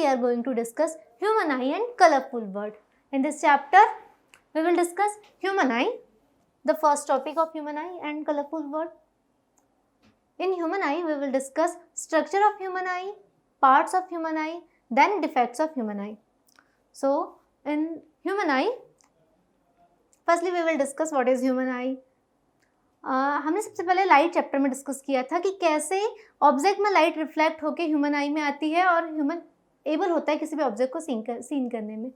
are going to discuss human eye and colorful world. In this chapter, we will discuss human eye, the first topic of human eye and colorful world. In human eye, we will discuss structure of human eye, parts of human eye, then defects of human eye. So, in human eye, firstly we will discuss what is human eye. हमने सबसे पहले light chapter में discuss किया था कि कैसे object में light reflect होकर ह्यूमन आई में आती है और ह्यूमन एबल होता है किसी भी ऑब्जेक्ट को सीन करने में.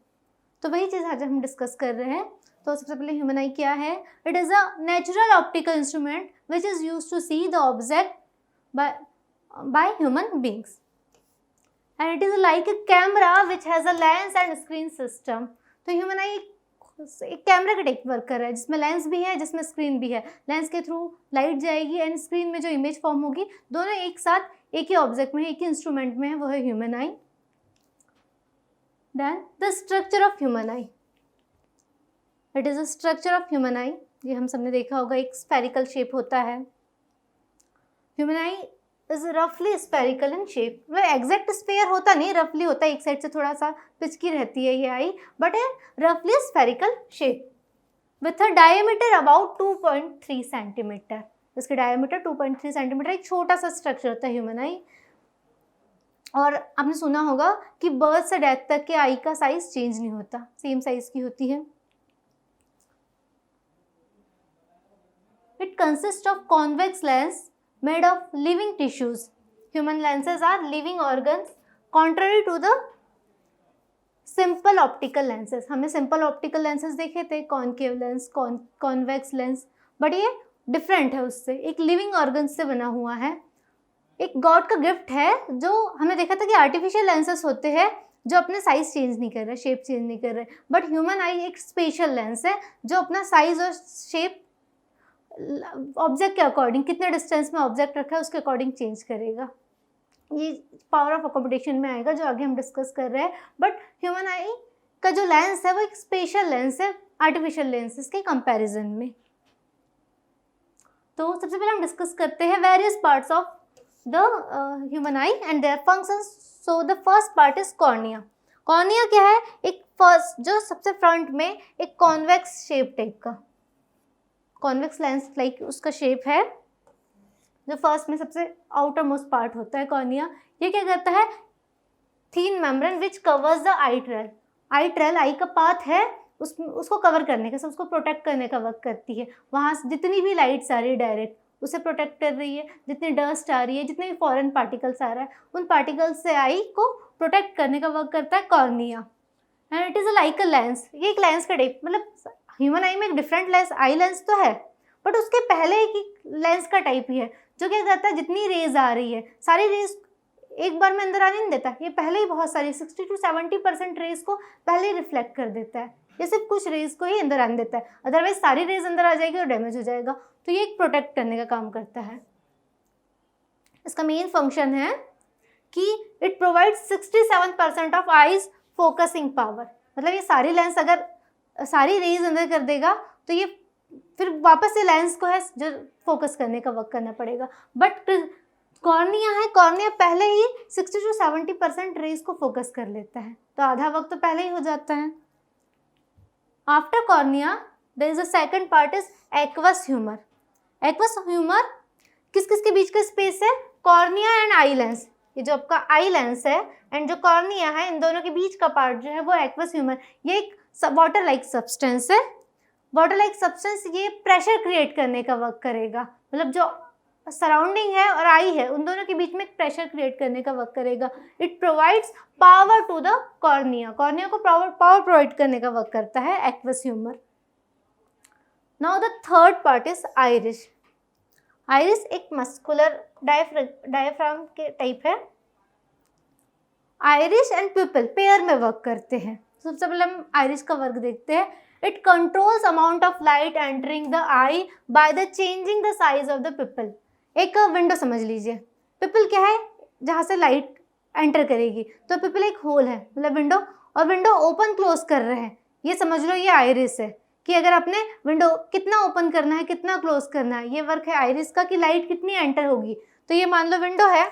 तो वही चीज़ आज हम डिस्कस कर रहे हैं. तो सबसे पहले ह्यूमन आई क्या है? It is a natural optical instrument which is use to see the object by human beings and it is like a camera which has a lens and screen system. तो human eye एक camera का type work कर रहा है जिसमें lens भी है, जिसमें स्क्रीन भी है. लेंस के थ्रू लाइट जाएगी एंड स्क्रीन में जो इमेज फॉर्म होगी दोनों एक साथ एक ही ऑब्जेक्ट में, एक ही इंस्ट्रूमेंट में है, वो है human eye. Then the structure of human eye. It is a structure of human eye. ये हम सबने देखा होगा, एक स्फेरिकल शेप होता है. ह्यूमन आई इज रफली स्फेरिकल इन शेप. मतलब एग्जैक्ट स्फेयर होता नहीं, रफली होता है, एक साइड से थोड़ा सा पिचकी रहती है ये आई, बट है रफली spherical shape with a diameter about 2.3 centimetre. इसके डायमीटर 2.3 सेंटीमीटर. एक छोटा सा स्ट्रक्चर होता है ह्यूमन आई. और आपने सुना होगा कि बर्थ से डेथ तक के आई का साइज चेंज नहीं होता, सेम साइज की होती है. It consist of convex lens made of living tissues. Human lenses are living organs contrary to the simple optical lenses. हमने simple optical lenses देखे थे, concave lens, convex lens, but ये different है उससे, एक लिविंग ऑर्गन से बना हुआ है. एक गॉड का गिफ्ट है. जो हमने देखा था कि आर्टिफिशियल लेंसेस होते हैं जो अपने साइज चेंज नहीं कर रहे, शेप चेंज नहीं कर रहे, बट ह्यूमन आई एक स्पेशल लेंस है जो अपना साइज और शेप ऑब्जेक्ट के अकॉर्डिंग, कितने डिस्टेंस में ऑब्जेक्ट रखा है उसके अकॉर्डिंग चेंज करेगा. ये पावर ऑफ अकोमोडेशन में आएगा जो आगे हम डिस्कस कर रहे हैं. बट ह्यूमन आई का जो लेंस है वो एक स्पेशल लेंस है आर्टिफिशियल लेंसेज के कंपैरिजन में. तो सबसे पहले हम डिस्कस करते हैं various parts of the human I and their functions. So the first part is cornea. Cornea क्या है? एक फर्स्ट जो सबसे फ्रंट में एक कॉन्वेक्स शेप टाइप का, कॉन्वेक्स लेंस लाइक उसका शेप है, जो फर्स्ट में सबसे आउटर मोस्ट पार्ट होता है कॉर्निया. ये क्या करता है? Thin membrane which covers the eye trail. Eye trail eye का पाथ है, उसको कवर करने का, उसको प्रोटेक्ट करने का वर्क करती है. वहाँ से जितनी भी लाइट्स आ रही है डायरेक्ट उसे प्रोटेक्ट कर रही है. जितनी डस्ट आ रही है, जितने भी फॉरेन पार्टिकल्स आ रहा है, उन पार्टिकल्स से आई को प्रोटेक्ट करने का वर्क करता है cornea. And it is a like a lens. ये एक लेंस का टाइप, मतलब ह्यूमन आई में एक डिफरेंट लेंस, आई लेंस तो है, बट उसके पहले एक लेंस का टाइप ही है जो क्या करता है, जितनी रेज आ रही है सारी रेज एक बार में अंदर आने नहीं देता. ये पहले ही बहुत सारी 60 to 70% रेज को पहले ही रिफ्लेक्ट कर देता है. ये सिर्फ कुछ रेज को ही अंदर आने देता है, अदरवाइज सारी रेज अंदर आ जाएगी और डैमेज हो जाएगा. तो ये एक प्रोटेक्ट करने का काम करता है. इसका मेन फंक्शन है कि it provides 67% of eyes focusing power. मतलब ये सारी लेंस अगर सारी रेज अंदर कर देगा तो ये फिर वापस से लेंस को है जो फोकस करने का वर्क करना पड़ेगा. बट कॉर्निया है, कॉर्निया पहले ही 60 to 70% रेज को फोकस कर लेता है, तो आधा वक्त तो पहले ही हो जाता है. After cornea there is a second part is aqueous humour. Aqueous humour किस किस के बीच का स्पेस है? Cornea and eye lens. ये जो आपका आई लेंस है एंड जो कॉर्निया है, इन दोनों के बीच का पार्ट जो है वो एक्वस ह्यूमर. ये एक वाटर लाइक सब्सटेंस है. वाटर लाइक सब्सटेंस ये प्रेशर क्रिएट करने का वर्क करेगा. मतलब जो सराउंडिंग है और आई है उन दोनों के बीच में प्रेशर क्रिएट करने का वर्क करेगा. It provides power to the cornea. Cornea को पावर प्रोवाइड करने का वर्क करता है aqueous humour. Now the third part is iris. Iris एक मस्कुलर डायफ्राम के टाइप है. आइरिस एंड प्यूपिल पेयर में वर्क करते हैं. सबसे पहले हम आइरिस का वर्क देखते हैं. It controls amount of light entering the I by the changing the size of the people. एक विंडो समझ लीजिए. पिपल क्या है? जहाँ से लाइट एंटर करेगी. तो पिपल एक होल है, मतलब विंडो, और विंडो ओपन क्लोज कर रहे हैं. ये समझ लो ये आइरिस है कि अगर आपने विंडो कितना ओपन करना है, कितना क्लोज करना है, ये वर्क है आइरिस का कि लाइट कितनी एंटर होगी. तो ये मान लो विंडो है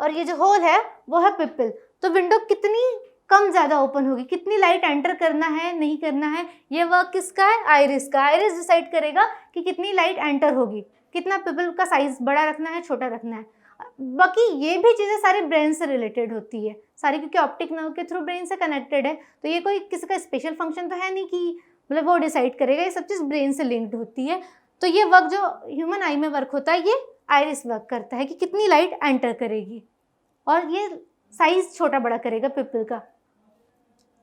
और ये जो होल है वो है पिपल. तो विंडो कितनी कम ज़्यादा ओपन होगी, कितनी लाइट एंटर करना है नहीं करना है, ये वर्क किसका है, आइरिस का। आइरिस डिसाइड करेगा कि कितनी लाइट एंटर होगी, कितना पिपल का साइज बड़ा रखना है छोटा रखना है। बाकी ये भी चीज़ें सारी ब्रेन से रिलेटेड होती है सारी, क्योंकि ऑप्टिक नर्व के थ्रू ब्रेन से कनेक्टेड है, तो ये कोई किसी का स्पेशल फंक्शन तो है नहीं कि मतलब वो डिसाइड करेगा, ये सब चीज़ ब्रेन से लिंक्ड होती है। तो ये वर्क जो ह्यूमन आई में वर्क होता है, ये आइरिस वर्क करता है कि कितनी लाइट एंटर करेगी, और ये साइज छोटा बड़ा करेगा पिपल का।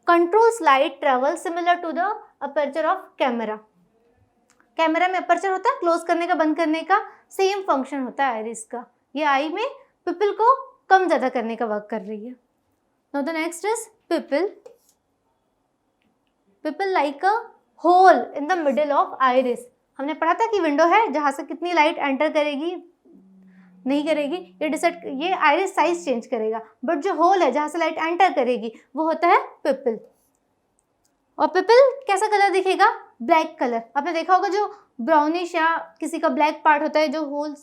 Controls light travel similar to the aperture of camera. Camera में अपर्चर होता है क्लोज करने का बंद करने का, सेम फंक्शन होता है आइरिस का। ये आई में पिपल को कम ज़्यादा करने का वर्क कर रही है। Now the next is pupil. Pupil like a hole in the middle of iris. हमने पढ़ा था कि विंडो है जहाँ से कितनी लाइट एंटर करेगी नहीं करेगी, ये डिसाइड, ये आइरिस साइज चेंज करेगा, बट जो होल है जहाँ से लाइट एंटर करेगी वो होता है पिपल। और पिपल कैसा कलर दिखेगा, ब्लैक कलर। आपने देखा होगा जो ब्राउनिश या किसी का ब्लैक पार्ट होता है, जो होल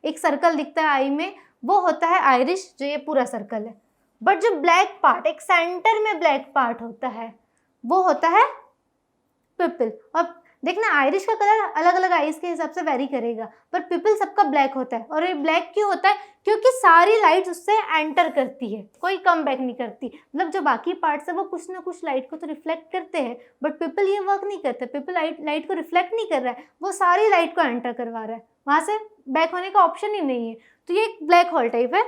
एक सर्कल दिखता है आई में, वो होता है आइरिस, जो ये पूरा सर्कल है। बट जो ब्लैक पार्ट, एक सेंटर में ब्लैक पार्ट होता है, वो होता है पिपल। अब देखना आइरिश का कलर अलग अलग आइज के हिसाब से वेरी करेगा, पर पिपल सबका ब्लैक होता है। और ये ब्लैक क्यों होता है, क्योंकि सारी लाइट उससे एंटर करती है, कोई कम बैक नहीं करती। मतलब जो बाकी पार्ट्स है वो कुछ ना कुछ लाइट को तो रिफ्लेक्ट करते हैं, बट पिपल ये वर्क नहीं करता। पिपल लाइट को रिफ्लेक्ट नहीं कर रहा है, वो सारी लाइट को एंटर करवा रहा है, वहाँ से बैक होने का ऑप्शन ही नहीं है। तो ये एक ब्लैक होल टाइप है,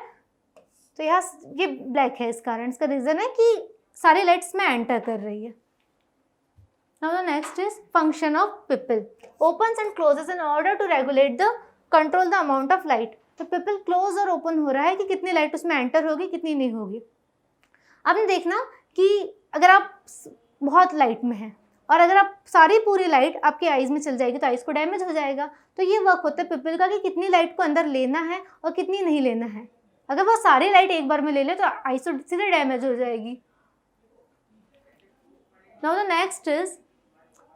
तो यहाँ ये ब्लैक है इस कारण, इसका रीज़न है कि सारी लाइट्स में एंटर कर रही है। Now the next is function of pupil. Opens and closes in order to regulate the control the amount of light. तो pupil close और open हो रहा है कि कितनी लाइट उसमें एंटर होगी कितनी नहीं होगी। आपने देखना कि अगर आप बहुत लाइट में हैं और अगर आप सारी पूरी लाइट आपके आइज में चल जाएगी तो आइज को डैमेज हो जाएगा। तो ये वर्क होता है पिपल का कि कितनी लाइट को अंदर लेना है और कितनी नहीं लेना है। अगर वो सारी लाइट एक बार में ले ले तो आइज तो सीधे डैमेज हो जाएगी। Now the next is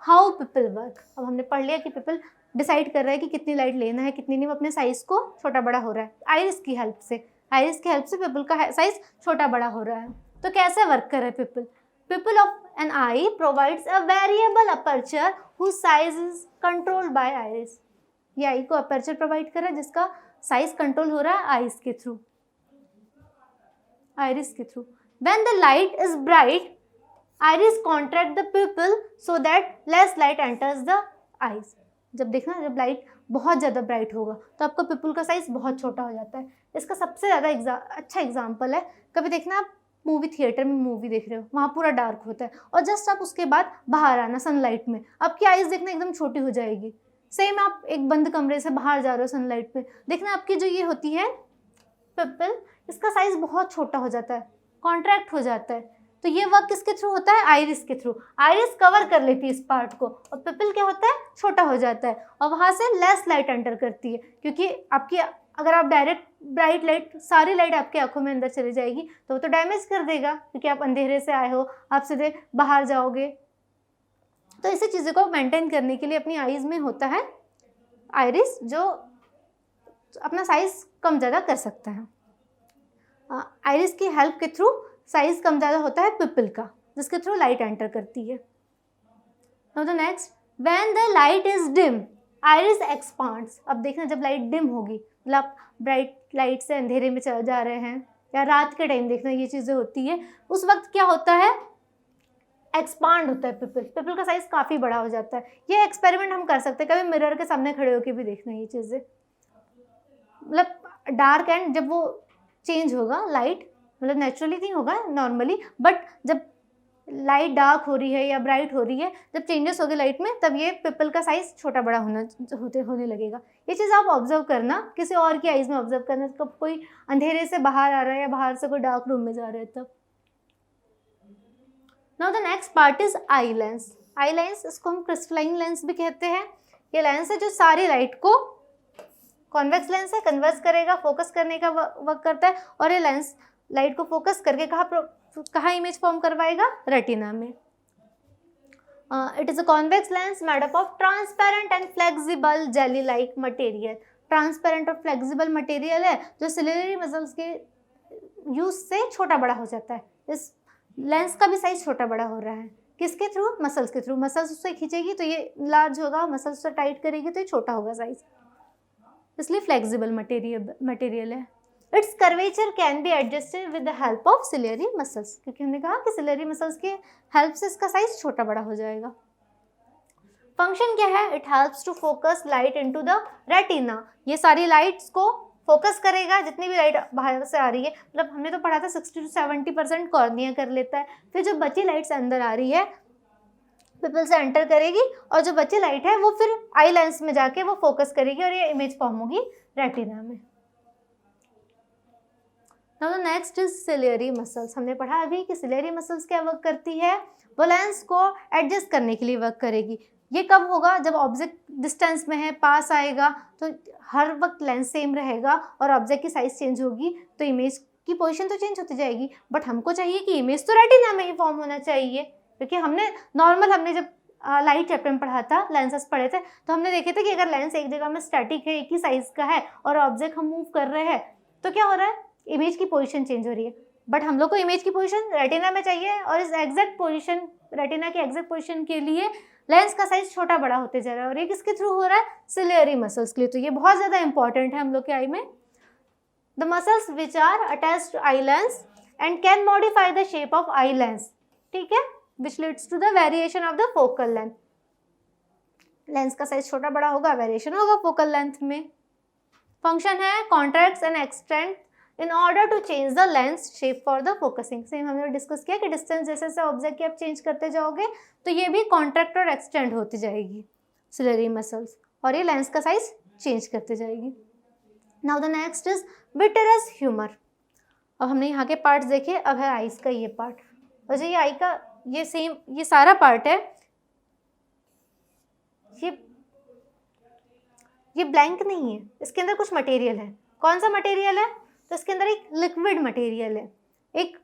how people work. अब हमने पढ़ लिया कि पिपल डिसाइड कर रहा है कि कितनी लाइट लेना है कितनी नहीं, वो अपने साइज को छोटा बड़ा हो रहा है आइरिस की हेल्प से। आइरिस की हेल्प से पिपल का साइज छोटा बड़ा हो रहा है। तो कैसे वर्क कर रहा है pupil? Pupil of an eye provides a variable aperture whose size is controlled by iris. ये आई को अपर्चर प्रोवाइड कर रहा है जिसका साइज कंट्रोल हो रहा है आइरिस के through. When the light is bright iris contract the people so that less light enters the eyes. जब देखना जब लाइट बहुत ज़्यादा ब्राइट होगा तो आपका पिपल का साइज बहुत छोटा हो जाता है। इसका सबसे ज़्यादा अच्छा एग्जाम्पल है, कभी देखना आप मूवी थिएटर में मूवी देख रहे हो, वहाँ पूरा डार्क होता है और जस्ट आप उसके बाद बाहर आना सनलाइट में, आपकी आइज देखना एकदम छोटी हो जाएगी। सेम आप एक बंद कमरे से बाहर जा रहे हो सनलाइट में, देखना आपकी जो ये होती है पिपल, इसका साइज बहुत छोटा हो जाता है, कॉन्ट्रैक्ट हो जाता है। तो ये वर्क किसके थ्रू होता है? आइरिस के थ्रू। आइरिस कवर कर लेती है इस पार्ट को और पिपल क्या होता है? छोटा हो जाता है और वहाँ से लेस लाइट एंटर करती है। क्योंकि आपकी अगर आप डायरेक्ट ब्राइट लाइट सारी लाइट आपकी आंखों में अंदर चली जाएगी तो वो तो डैमेज कर देगा, क्योंकि आप अंधेरे से आए हो, आप सीधे बाहर जाओगे। तो इसी चीज़ों को मेंटेन करने के लिए अपनी आइज में होता है आइरिस, जो अपना साइज कम ज़्यादा कर सकता है। आइरिस की हेल्प के थ्रू साइज कम ज़्यादा होता है पिपल का, जिसके थ्रू लाइट एंटर करती है। Now the next, when the light is dim iris expands. अब देखना जब लाइट डिम होगी, मतलब ब्राइट लाइट से अंधेरे में चले जा रहे हैं या रात के टाइम देखना ये चीज़ें होती है, उस वक्त क्या होता है? एक्सपांड होता है पिपल का साइज काफ़ी बड़ा हो जाता है। ये एक्सपेरिमेंट हम कर सकते हैं, कभी मिरर के सामने खड़े होकर भी देखना ये चीज़ें। मतलब डार्क एंड जब वो चेंज होगा लाइट, मतलब नेचुरली नहीं होगा नॉर्मली, बट जब लाइट डार्क हो रही है या ब्राइट हो रही है, जब चेंजेस होगी लाइट में, तब ये पिपल का साइज छोटा बड़ा होने लगेगा। ये चीज़ आप ऑब्जर्व करना, किसी और की आइज में ऑब्जर्व करना, कब कोई अंधेरे से बाहर आ रहा है या बाहर से कोई डार्क रूम में जा रहा है तब। Now the next part is eye lens. Eye lens, इसको हम क्रिस्टलाइन लेंस भी कहते हैं। ये लेंस है जो सारी लाइट को, कॉन्वेक्स लेंस है, कन्वर्स करेगा, फोकस करने का वर्क करता है, और ये लेंस लाइट को फोकस करके कहाँ इमेज फॉर्म करवाएगा? रेटिना में। It is a convex lens made up of transparent and flexible jelly like material. Transparent और फ्लेक्सिबल मटेरियल है जो सिलियरी यूज से छोटा बड़ा हो जाता है। इस लेंस का भी साइज छोटा बड़ा हो रहा है, किसके थ्रू? मसल्स के थ्रू। मसल्स उससे खींचेगी तो ये लार्ज होगा, मसल्स से टाइट करेगी तो ये छोटा होगा साइज, इसलिए फ्लेक्सिबल मटेरियल है। It's curvature can be adjusted with the help of ciliary muscles, क्योंकि हमने कहा कि सिलियरी मसल्स के हेल्प से इसका साइज छोटा बड़ा हो जाएगा। फंक्शन क्या है? It helps to focus light into the retina. ये सारी लाइट्स को फोकस करेगा, जितनी भी लाइट बाहर से आ रही है, मतलब हमने तो पढ़ा था 60 to 70% कॉर्निया कर लेता है, फिर जो बची लाइट्स अंदर आ रही है पिपल से एंटर करेगी और जो बची लाइट है वो फिर आई लेंस में जाके वो फोकस करेगी और ये इमेज फॉर्म होगी रेटिना में। Now the next is ciliary muscles. हमने पढ़ा अभी कि सिलियरी मसल्स क्या वर्क करती है? वो लेंस को एडजस्ट करने के लिए वर्क करेगी। ये कब होगा? जब ऑब्जेक्ट डिस्टेंस में है, पास आएगा तो हर वक्त लेंस सेम रहेगा और ऑब्जेक्ट की साइज चेंज होगी तो इमेज की पोजीशन तो चेंज होती जाएगी, बट हमको चाहिए कि इमेज तो रेटिना में ही फॉर्म होना चाहिए, क्योंकि हमने जब लाइट चैप्टर में पढ़ा था, लेंसेस पढ़े थे, तो हमने देखे थे कि अगर लेंस एक जगह में स्टैटिक है, एक ही साइज का है और ऑब्जेक्ट हम मूव कर रहे हैं तो क्या हो रहा है? इमेज की पोजीशन चेंज हो रही है, बट हम लोग को इमेज की पोजीशन रेटिना में चाहिए और इस एग्जैक्ट पोजीशन, रेटिना की एग्जैक्ट पोजीशन के लिए लेंस का साइज छोटा बड़ा होते जा रहा है और ये किसके थ्रू हो रहा है? सिलियरी मसल्स के लिए। तो ये बहुत ज़्यादा इंपॉर्टेंट है हम लोग के आई में। The muscles which are attached to eye lens and can modify the shape of eye lens, ठीक है, which leads to the variation of the focal length. Lens का साइज छोटा बड़ा होगा, वेरिएशन होगा फोकल लेंथ में। Function है contracts and extend in order to change the lens shape for the focusing. Same हमने डिस्कस किया कि डिस्टेंस जैसे जैसे ऑब्जेक्ट की आप चेंज करते जाओगे तो ये भी कॉन्ट्रैक्ट और एक्सटेंड होती जाएगी सिलियरी मसल्स, और ये लेंस का साइज चेंज करते जाएगी। Now the next is vitreous humour. अब हमने यहाँ के पार्ट्स देखे, अब है आईज का ये पार्ट, और जो ये आई का ये सेम ये सारा पार्ट है, ये ब्लैंक नहीं है, इसके अंदर कुछ मटेरियल है। कौन सा मटेरियल है? तो इसके अंदर एक लिक्विड मटेरियल है, एक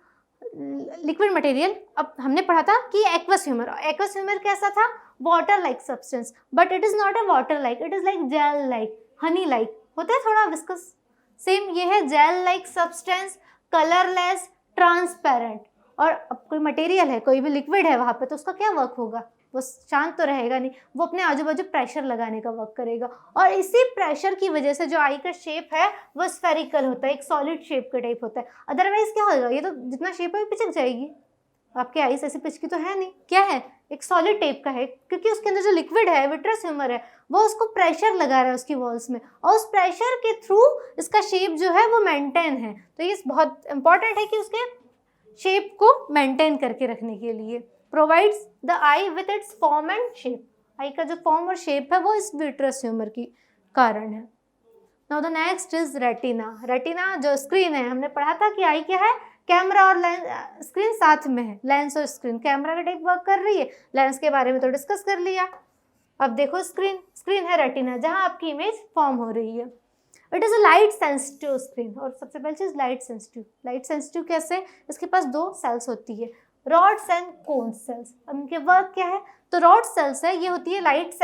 लिक्विड मटेरियल। अब हमने पढ़ा था कि एक्वस ह्यूमर कैसा था? Water like substance, but it is not a water like, it is like gel like, Honey like होता है, थोड़ा विस्कस। सेम ये है gel like substance, colourless, transparent. और अब कोई मटेरियल है, कोई भी लिक्विड है वहाँ पे, तो उसका क्या वर्क होगा? वो शांत तो रहेगा नहीं, वो अपने आजू बाजू प्रेशर लगाने का वर्क करेगा, और इसी प्रेशर की वजह से जो आई का शेप है वो स्फेरिकल होता है, एक सॉलिड शेप का टाइप होता है। अदरवाइज क्या होगा? ये तो जितना शेप है वो पिचक जाएगी। आपके आईज ऐसी पिचकी तो है नहीं, क्या है? एक सॉलिड टाइप का है, क्योंकि उसके अंदर जो लिक्विड है, विट्रस ह्यूमर है, वो उसको प्रेशर लगा रहा है उसकी वॉल्स में, और उस प्रेशर के थ्रू इसका शेप जो है वो मेंटेन है। तो ये बहुत इंपॉर्टेंट है कि उसके शेप को मेंटेन करके रखने के लिए provides the eye with its form and shape. Eye का जो फॉर्म और शेप है वो इस विट्रस ह्यूमर की कारण है। Now the next is retina. Retina जो स्क्रीन है, हमने पढ़ा था कि आई क्या है? कैमरा और लेंस, स्क्रीन साथ में है, लेंस और स्क्रीन कैमरा का टाइप वर्क कर रही है। लेंस के बारे में तो डिस्कस कर लिया। अब देखो स्क्रीन है रेटिना, जहाँ आपकी इमेज फॉर्म हो रही है। It is a light sensitive screen, और सबसे पहली चीज़ लाइट सेंसिटिव। लाइट सेंसिटिव कैसे? इसके पास दो सेल्स होती है, रॉड्स एंड कोन सेल्स। अब इनके वर्क क्या है? तो रॉड सेल्स है, ये होती है लाइट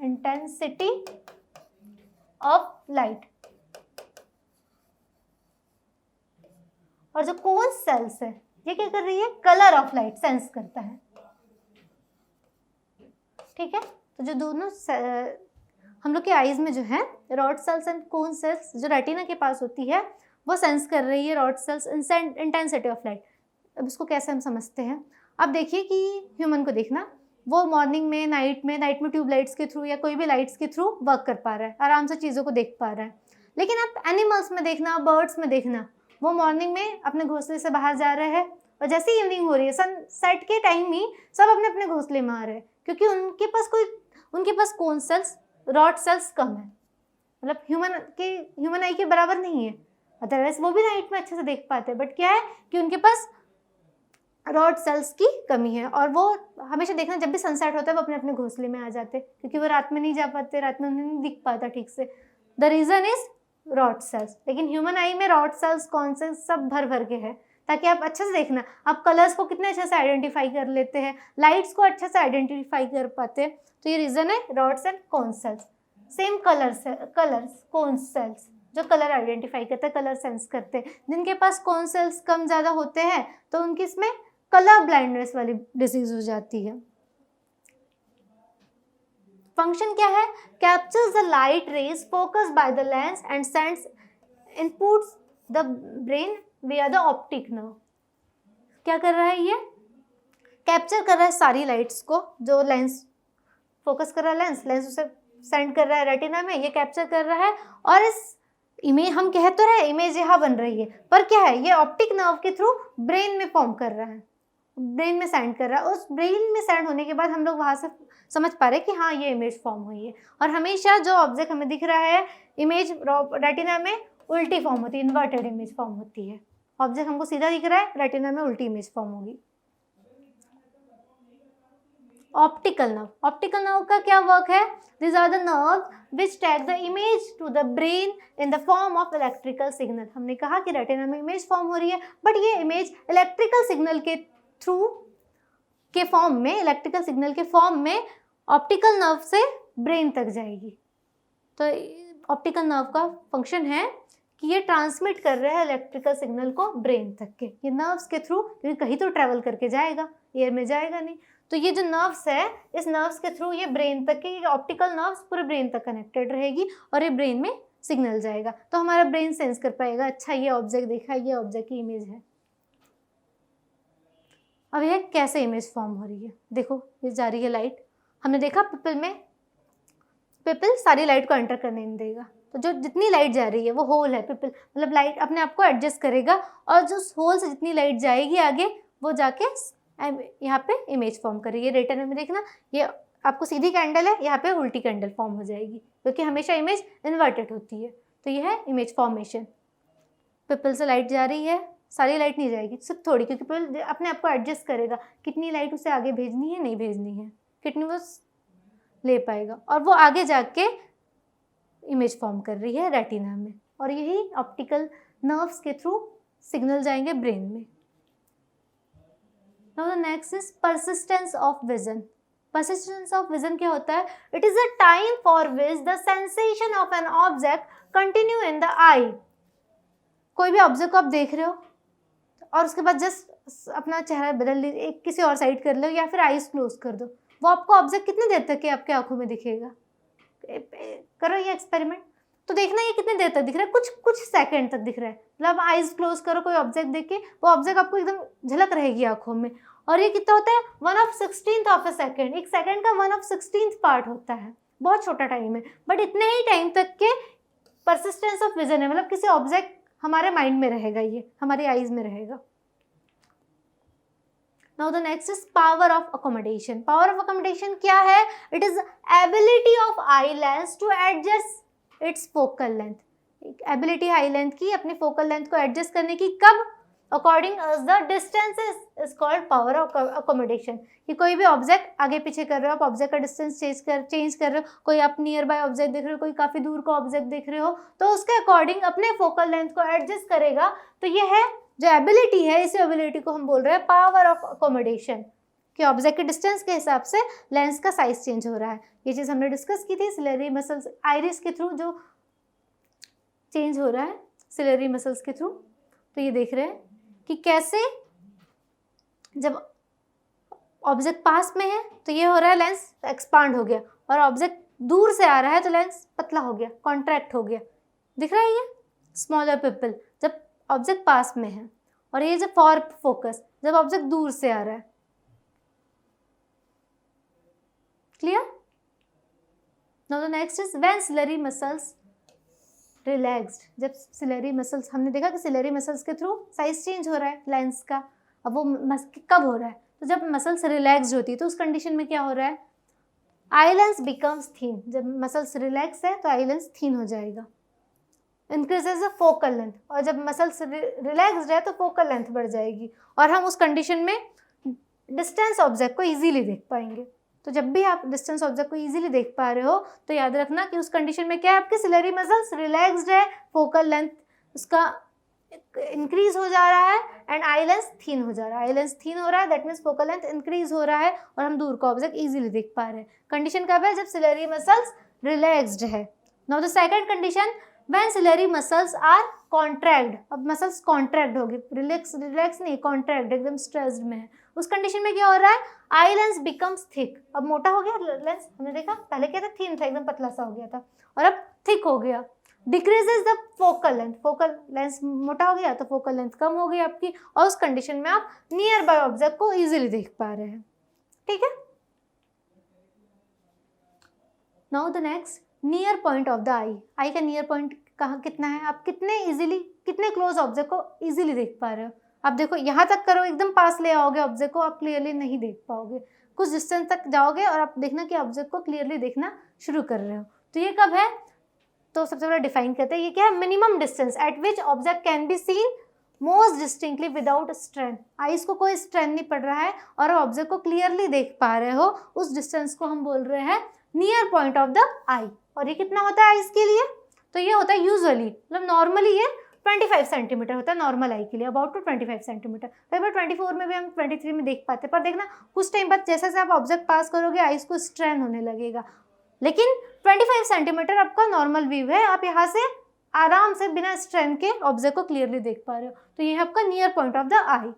इंटेंसिटी ऑफ लाइट, और जो कोन सेल्स है ये क्या कर रही है? कलर ऑफ लाइट सेंस करता है, ठीक है। तो जो दोनों हम लोग के आईज में जो है rod sales and cone cells, जो रेटिना के पास होती है वो सेंस कर रही है rod sales intensity of light. अब इसको कैसे हम समझते हैं? अब देखिए कि ह्यूमन को देखना, वो मॉर्निंग में, नाइट में ट्यूब लाइट्स के थ्रू या कोई भी लाइट्स के थ्रू वर्क कर पा रहा है, आराम से चीज़ों को देख पा रहा है। लेकिन आप एनिमल्स में देखना, बर्ड्स में देखना, वो मॉर्निंग में अपने घोंसले से बाहर जा रहे हैं और जैसे ही इवनिंग हो रही है, सनसेट के टाइम ही सब अपने अपने घोंसले में आ रहे हैं, क्योंकि उनके पास कोन सेल्स, रॉड सेल्स कम है, मतलब ह्यूमन आई के बराबर नहीं है। अदरवाइज वो भी नाइट में अच्छे से देख पाते हैं, बट क्या है कि उनके पास रॉड सेल्स की कमी है, और वो हमेशा देखना जब भी सनसेट होता है वो अपने अपने घोंसले में आ जाते हैं, क्योंकि वो रात में नहीं जा पाते, रात में उन्हें नहीं दिख पाता ठीक से। The reason is rod sales. लेकिन ह्यूमन आई में रॉड सेल्स, कौन से सब भर भर के है, ताकि आप अच्छे से देखना, आप कलर्स को कितने अच्छे से आइडेंटिफाई कर लेते हैं, लाइट्स को अच्छे से आइडेंटिफाई कर पाते हैं। तो ये रीज़न है rods and cone cells. Same colours cone cells, जो कलर आइडेंटिफाई करते हैं, कलर सेंस करते हैं। जिनके पास कौन सेल्स कम ज़्यादा होते हैं तो उनकी इसमें कलर ब्लाइंडनेस वाली डिजीज हो जाती है। फंक्शन क्या है? Captures the light rays focus by the lens and sends inputs the brain विया द ऑप्टिक नर्व। क्या कर रहा है ये? कैप्चर कर रहा है सारी लाइट्स को, जो लेंस फोकस कर रहा है, लेंस उसे सेंड कर रहा है रेटिना में, ये कैप्चर कर रहा है और इस इमेज, हम कह तो रहे इमेज यहाँ बन रही है, पर क्या है, ये ऑप्टिक नर्व के थ्रू ब्रेन में फॉर्म कर रहा है, ब्रेन में सेंड कर रहा है। उस ब्रेन में सेंड होने के बाद हम लोग वहाँ से समझ पा रहे हैं कि हाँ ये इमेज फॉर्म हुई है। और हमेशा जो ऑब्जेक्ट हमें दिख रहा है इमेज रेटिना में उल्टी फॉर्म होती है, इन्वर्टेड इमेज फॉर्म होती है। ऑब्जेक्ट हमको सीधा दिख रहा है, रेटिना में उल्टी इमेज फॉर्म होगी। ऑप्टिकल नर्व का क्या वर्क है? These are the nerves which tag the image to the brain in the form of electrical signal। हमने कहा कि रेटिना में इमेज फॉर्म हो रही है, बट ये इमेज इलेक्ट्रिकल सिग्नल के थ्रू के फॉर्म में, इलेक्ट्रिकल सिग्नल के फॉर्म में ऑप्टिकल नर्व से ब्रेन तक जाएगी। तो ऑप्टिकल नर्व का फंक्शन है कि ये ट्रांसमिट कर रहा है इलेक्ट्रिकल सिग्नल को ब्रेन तक के। ये नर्व्स के थ्रू, क्योंकि कहीं तो ट्रैवल करके जाएगा, एयर में जाएगा नहीं, तो ये जो नर्व्स है, इस नर्व्स के थ्रू ये ब्रेन तक के, ऑप्टिकल नर्व्स पूरे ब्रेन तक कनेक्टेड रहेगी और ये ब्रेन में सिग्नल जाएगा। तो हमारा ब्रेन सेंस कर पाएगा, अच्छा ये ऑब्जेक्ट देखा, ये ऑब्जेक्ट की इमेज है। अब यह कैसे इमेज फॉर्म हो रही है? देखो ये जा रही है लाइट, हमने देखा पिपल में, पिपल सारी लाइट को एंटर करने नहीं देगा, तो जो जितनी लाइट जा रही है वो होल है, पिपल मतलब लाइट अपने आप को एडजस्ट करेगा और जो होल से जितनी लाइट जाएगी आगे वो जाके यहाँ पे इमेज फॉर्म करेगी। रेटिना में देखना, ये आपको सीधी कैंडल है, यहाँ पे उल्टी कैंडल फॉर्म हो जाएगी, क्योंकि हमेशा इमेज इन्वर्टेड होती है। तो ये है इमेज फॉर्मेशन। पिपल से लाइट जा रही है, सारी लाइट नहीं जाएगी, सिर्फ थोड़ी, क्योंकि पिपल अपने आप को एडजस्ट करेगा कितनी लाइट उसे आगे भेजनी है, नहीं भेजनी है, कितनी वो ले पाएगा, और वो आगे जाके इमेज फॉर्म कर रही है रेटिना में, और यही ऑप्टिकल नर्व्स के थ्रू सिग्नल जाएंगे ब्रेन में। Now the next is persistence of vision। Persistence of vision क्या होता है? It is a time for which the sensation of an object continue in the eye। कोई भी ऑब्जेक्ट को आप देख रहे हो और उसके बाद जस्ट अपना चेहरा बदल लीजिए, एक किसी और साइड कर लो या फिर आईज क्लोज कर दो, वो आपको ऑब्जेक्ट कितनी देर तक आपके आंखों में दिखेगा? करो ये एक्सपेरिमेंट, तो देखना ये कितनी देर तक दिख रहा है, कुछ सेकंड तक दिख रहा है। मतलब आईज क्लोज करो कोई ऑब्जेक्ट देख के, वो ऑब्जेक्ट आपको एकदम झलक रहेगी आंखों में, और ये कितना होता है? 1/16 ऑफ अ सेकेंड। एक सेकंड का 1/16 पार्ट होता है, बहुत छोटा टाइम है, बट इतने ही टाइम तक के परसिस्टेंस ऑफ विजन है, मतलब किसी ऑब्जेक्ट हमारे माइंड में रहेगा, ये हमारी आईज में रहेगा। Now the next is power of accommodation। Power of accommodation क्या है? It is ability of eye lens to adjust its focal length। Ability eye length की, अपनी फोकल लेंथ को एडजस्ट करने की, कब? According as the distance is called power of accommodation. कि कोई भी ऑब्जेक्ट आगे पीछे कर रहे हो आप, ऑब्जेक्ट का डिस्टेंस चेंज कर रहे हो, कोई आप नियर बाय ऑब्जेक्ट देख रहे हो, कोई काफ़ी दूर का ऑब्जेक्ट देख रहे हो, तो उसके अकॉर्डिंग अपने फोकल लेंथ को एडजस्ट करेगा। तो ये है जो एबिलिटी है, इसी एबिलिटी को हम बोल रहे हैं पावर ऑफ अकोमोडेशन, कि ऑब्जेक्ट के डिस्टेंस के हिसाब से लेंस का साइज चेंज हो रहा है। ये चीज़ हमने डिस्कस की थी, सिलेरी मसल्स आइरिस के थ्रू जो चेंज हो रहा है सिलेरी मसल्स के थ्रू। तो ये देख रहे हैं कि कैसे जब ऑब्जेक्ट पास में है तो ये हो रहा है लेंस एक्सपांड हो गया, और ऑब्जेक्ट दूर से आ रहा है तो लेंस पतला हो गया, कॉन्ट्रैक्ट हो गया। दिख रहा है ये स्मॉलर पिपल जब ऑब्जेक्ट पास में है, और ये जब फॉर फोकस जब ऑब्जेक्ट दूर से आ रहा है। Clear? Now the next is when ciliary muscles relaxed. जब सिलेरी मसल्स, हमने देखा कि सिलेरी मसल्स के थ्रू साइज चेंज हो रहा है लेंस का। अब वो कब हो रहा है? तो जब मसल्स रिलैक्स्ड होती है, तो उस कंडीशन में क्या हो रहा है? आई लेंस बिकम्स थीन। जब मसल्स रिलैक्स है तो आई लेंस थीन हो जाएगा, इंक्रीजेज द फोकल लेंथ। और जब मसल्स रिलैक्स्ड है तो फोकल लेंथ बढ़ जाएगी, और हम उस कंडीशन में डिस्टेंस ऑब्जेक्ट को इजीली देख पाएंगे। तो जब भी आप डिस्टेंस ऑब्जेक्ट को इजीली देख पा रहे हो तो याद रखना कि उस कंडीशन में क्या है, आपके सिलेरी मसल्स रिलैक्स्ड है, फोकल लेंथ उसका इंक्रीज हो जा रहा है, एंड आई लेंस थीन हो जा रहा है। आई लेंस थीन हो रहा है, that means focal length increase हो रहा है, और हम दूर का ऑब्जेक्ट इजीली देख पा रहे हैं। कंडीशन कब है? जब सिलेरी मसल्स रिलैक्स्ड है। Now the second condition, when ciliary muscles are contract, अब मसल्स कॉन्ट्रैक्ट होगी, रिलैक्स रिलैक्स नहीं, कॉन्ट्रैक्ट, एकदम स्ट्रेस्ड में है, उस कंडीशन में क्या हो रहा है, आई लेंस बिकम्स थिक, अब मोटा हो गया लेंस, हमने देखा पहले क्या था, थिन था, एकदम पतला सा हो गया था, और अब थिक हो गया। Decreases the focal length, focal length मोटा हो गया तो फोकल लेंथ कम हो गई आपकी, और उस कंडीशन में आप नियर बाय ऑब्जेक्ट को इजीली देख पा रहे हैं। ठीक है, now the next, near point of the eye, eye का नियर पॉइंट कहाँ कितना है, आप कितने इजीली, कितने क्लोज ऑब्जेक्ट को इजीली देख पा रहे हो। आप देखो यहाँ तक करो, एकदम पास ले आओगे ऑब्जेक्ट को, आप क्लियरली नहीं देख पाओगे, कुछ डिस्टेंस तक जाओगे और आप देखना कि ऑब्जेक्ट को क्लियरली देखना शुरू कर रहे हो। तो ये कब है, तो सबसे पहले डिफाइन करते हैं, ये क्या है, minimum distance eight which object can be seen most distinctly without strain, eyes को कोई स्ट्रेन नहीं पड़ रहा है और ऑब्जेक्ट को क्लियरली देख पा रहे हो, उस डिस्टेंस को हम बोल रहे हैं नियर पॉइंट ऑफ द आई। और ये कितना होता है आईज के लिए, तो ये होता है यूजुअली, मतलब नॉर्मली ये 25 सेंटीमीटर होता है नॉर्मल आई के लिए, अबाउट टू 25 सेंटीमीटर, कई बार 24 में भी हम 23 में देख पाते हैं, पर देखना कुछ टाइम बाद जैसे जैसे आप ऑब्जेक्ट पास करोगे आईज को स्ट्रेन होने लगेगा, लेकिन 25 सेंटीमीटर आपका नॉर्मल व्यू है, आप यहाँ से आराम से बिना स्ट्रेन के ऑब्जेक्ट को क्लियरली देख पा रहे हो, तो ये है आपका near point of the eye.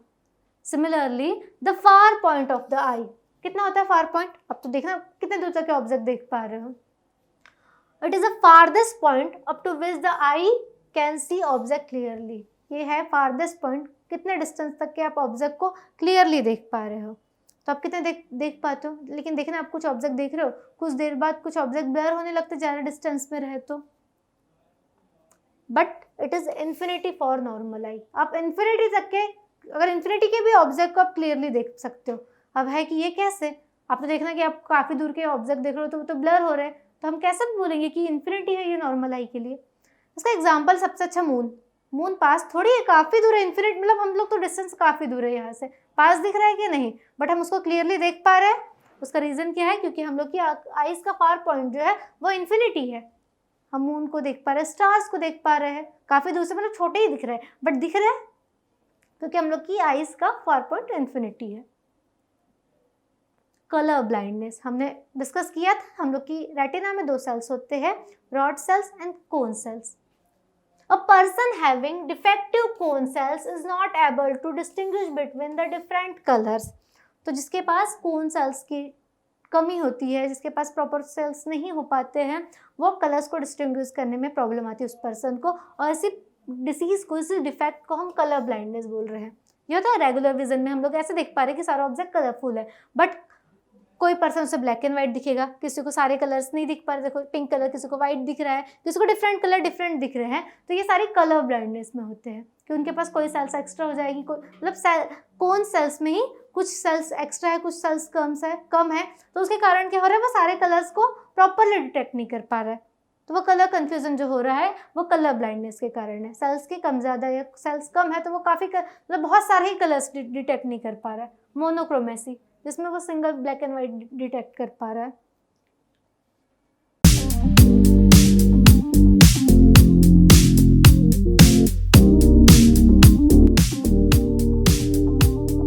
Similarly the far point of the eye, कितना होता है फार पॉइंट, अब तो देखना कितने दूर तक के ऑब्जेक्ट देख पा रहे हो, it is the farthest point up to which the eye can see object clearly, ये है फारदेस्ट पॉइंट, कितने डिस्टेंस तक के आप ऑब्जेक्ट को क्लियरली देख पा रहे हो, तो आप कितने देख पाते हो, लेकिन देखना आप कुछ ऑब्जेक्ट देख रहे हो, कुछ देर बाद कुछ ऑब्जेक्ट ब्लर होने लगते ज़्यादा डिस्टेंस में रहे तो, but it is infinity for normal eye, आप इन्फिनिटी तक के, अगर इन्फिनिटी के भी ऑब्जेक्ट को आप क्लियरली देख सकते हो। अब है कि ये कैसे, आप तो देखना कि आप काफ़ी दूर के ऑब्जेक्ट देख रहे हो तो वो तो ब्लर हो रहे हैं, तो हम कैसे बोलेंगे कि इन्फिनिटी है ये नॉर्मल आई के लिए। इसका एग्जाम्पल सबसे अच्छा मून, मून पास थोड़ी है, काफ़ी दूर है, इन्फिनिट मतलब हम लोग तो डिस्टेंस काफ़ी दूर है यहाँ से, पास दिख रहा है कि नहीं, बट हम उसको क्लियरली देख पा रहे हैं। उसका रीज़न क्या है, क्योंकि हम लोग की आइज़ का फार पॉइंट जो है वो इन्फिनिटी है, हम मून को देख पा रहे हैं, स्टार्स को देख पा रहे हैं, काफ़ी दूर से, मतलब छोटे ही दिख रहे हैं बट दिख रहे हैं, क्योंकि हम लोग की आइज़ का फार पॉइंट इन्फिनिटी है। कलर ब्लाइंडनेस हमने डिस्कस किया था, हम लोग की रेटिना में 2 सेल्स होते हैं, rod sales and cone cells. A person having defective cone cells is not able to distinguish between the different colors. तो जिसके पास कोन सेल्स की कमी होती है, जिसके पास प्रॉपर सेल्स नहीं हो पाते हैं, वो कलर्स को डिस्टिंग्विश करने में प्रॉब्लम आती है उस पर्सन को, और इसी डिसीज़ को, इसी डिफेक्ट को हम कलर ब्लाइंडनेस बोल रहे हैं। ये होता है रेगुलर विजन में हम लोग ऐसे देख पा रहे हैं कि सारा ऑब्जेक्ट कलरफुल है, बट कोई पर्सन उसे ब्लैक एंड वाइट दिखेगा, किसी को सारे कलर्स नहीं दिख पा रहे, देखो पिंक कलर किसी को वाइट दिख रहा है, किसी को डिफरेंट कलर डिफरेंट दिख रहे हैं, तो ये सारी कलर ब्लाइंडनेस में होते हैं कि उनके पास कोई सेल्स एक्स्ट्रा हो जाएगी, कोई मतलब कौन सेल्स में ही कुछ सेल्स एक्स्ट्रा है, कुछ सेल्स कम है, तो उसके कारण क्या हो रहा है, वो सारे कलर्स को प्रॉपरली डिटेक्ट नहीं कर पा रहा है, तो वो कलर कन्फ्यूजन जो हो रहा है वो कलर ब्लाइंडनेस के कारण है। सेल्स की कम ज़्यादा या सेल्स कम है तो वो काफ़ी मतलब बहुत सारे ही कलर्स डिटेक्ट नहीं कर पा रहा है, मोनोक्रोमेसी, जिसमें वो single black and white detect कर पा रहा है।